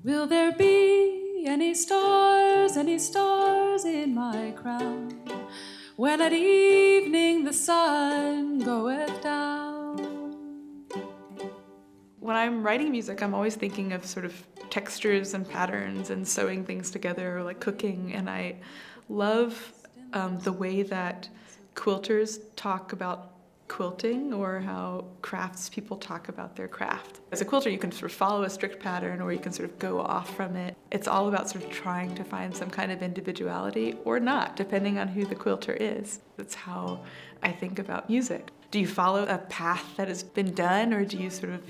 Will there be any stars in my crown, when at evening the sun goeth down? When I'm writing music, I'm always thinking of sort of textures and patterns and sewing things together, or like cooking, and I love the way that quilters talk about quilting, or how craftspeople talk about their craft. As a quilter, you can sort of follow a strict pattern, or you can sort of go off from it. It's all about sort of trying to find some kind of individuality, or not, depending on who the quilter is. That's how I think about music. Do you follow a path that has been done, or do you sort of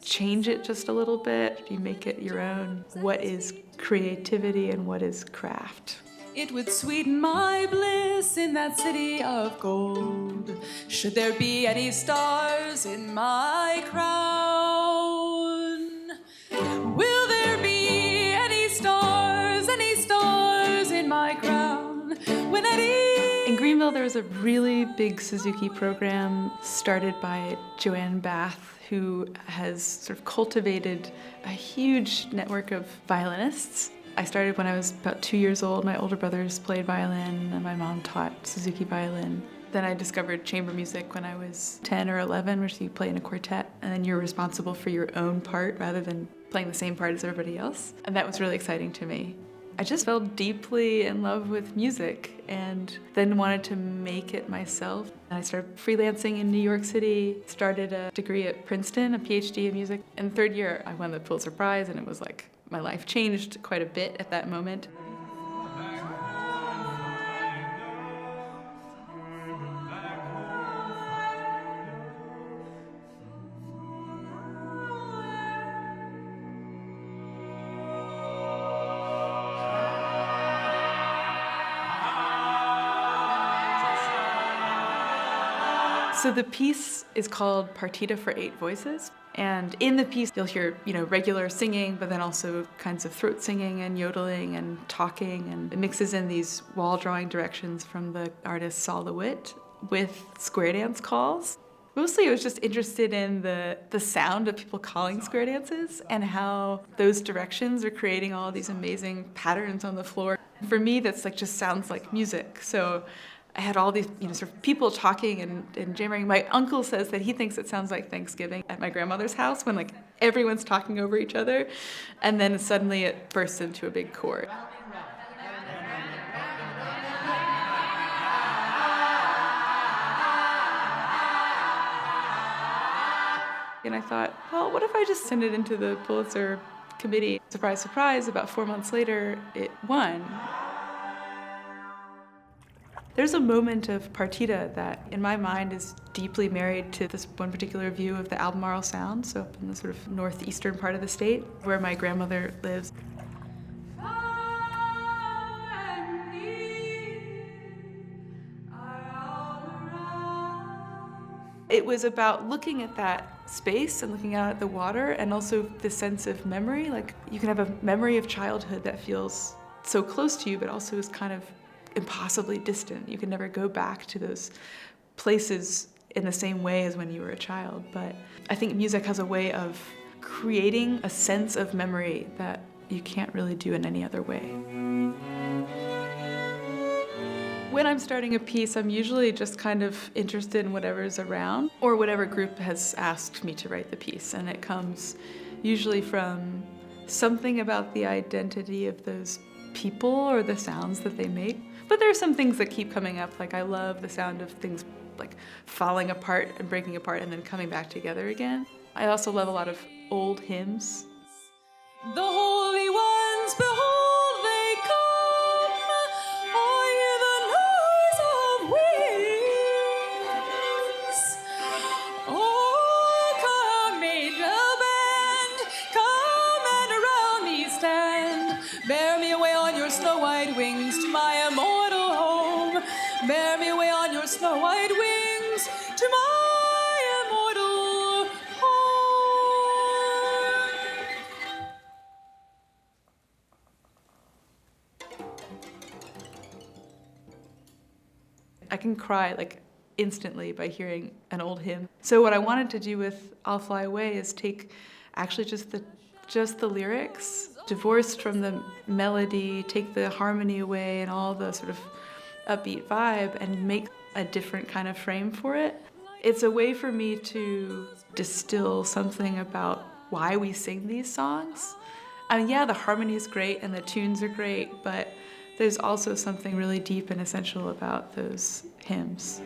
change it just a little bit? Do you make it your own? What is creativity and what is craft? It would sweeten my bliss in that city of gold, should there be any stars in my crown. Will there be any stars in my crown? In Greenville, there was a really big Suzuki program started by Joanne Bath, who has sort of cultivated a huge network of violinists. I started when I was about 2 years old. My older brothers played violin, and my mom taught Suzuki violin. Then I discovered chamber music when I was 10 or 11, which you play in a quartet, and then you're responsible for your own part rather than playing the same part as everybody else. And that was really exciting to me. I just fell deeply in love with music and then wanted to make it myself. I started freelancing in New York City, started a degree at Princeton, a PhD in music. In the third year, I won the Pulitzer Prize, and it was like my life changed quite a bit at that moment. So the piece is called Partita for 8 Voices. And in the piece, you'll hear, regular singing, but then also kinds of throat singing and yodeling and talking. And it mixes in these wall drawing directions from the artist Saul LeWitt with square dance calls. Mostly I was just interested in the sound of people calling square dances and how those directions are creating all these amazing patterns on the floor. For me, that's just sounds like music. So I had all these, sort of people talking and jamming. My uncle says that he thinks it sounds like Thanksgiving at my grandmother's house when everyone's talking over each other, and then suddenly it bursts into a big chord. And I thought, well, what if I just send it into the Pulitzer committee? Surprise, surprise, about 4 months later, it won. There's a moment of Partita that, in my mind, is deeply married to this one particular view of the Albemarle Sound, so up in the sort of northeastern part of the state, where my grandmother lives. It was about looking at that space and looking out at the water, and also the sense of memory. You can have a memory of childhood that feels so close to you, but also is kind of impossibly distant. You can never go back to those places in the same way as when you were a child. But I think music has a way of creating a sense of memory that you can't really do in any other way. When I'm starting a piece, I'm usually just kind of interested in whatever's around, or whatever group has asked me to write the piece. And it comes usually from something about the identity of those people or the sounds that they make. But there are some things that keep coming up. I love the sound of things falling apart and breaking apart and then coming back together again. I also love a lot of old hymns. The holy ones, behold, they come. I hear the noise of wings. Oh, come, angel band, come and around me stand. Bear me away on your snow white wings to my immortal home. Bear me away on your snow white wings to my immortal home. I can cry instantly by hearing an old hymn. So what I wanted to do with I'll Fly Away is take actually just the lyrics divorced from the melody, take the harmony away and all the sort of upbeat vibe and make a different kind of frame for it. It's a way for me to distill something about why we sing these songs. I mean, yeah, the harmony is great and the tunes are great, but there's also something really deep and essential about those hymns.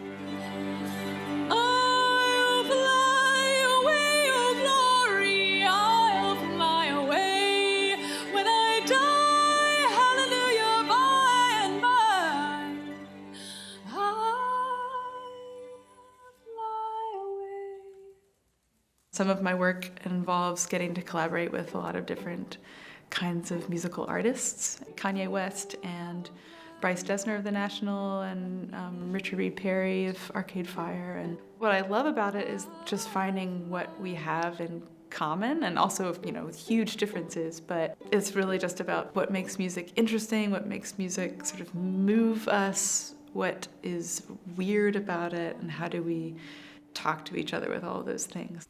Some of my work involves getting to collaborate with a lot of different kinds of musical artists. Kanye West and Bryce Dessner of The National and Richard Reed Perry of Arcade Fire. And what I love about it is just finding what we have in common and also, with huge differences, but it's really just about what makes music interesting, what makes music sort of move us, what is weird about it, and how do we talk to each other with all of those things.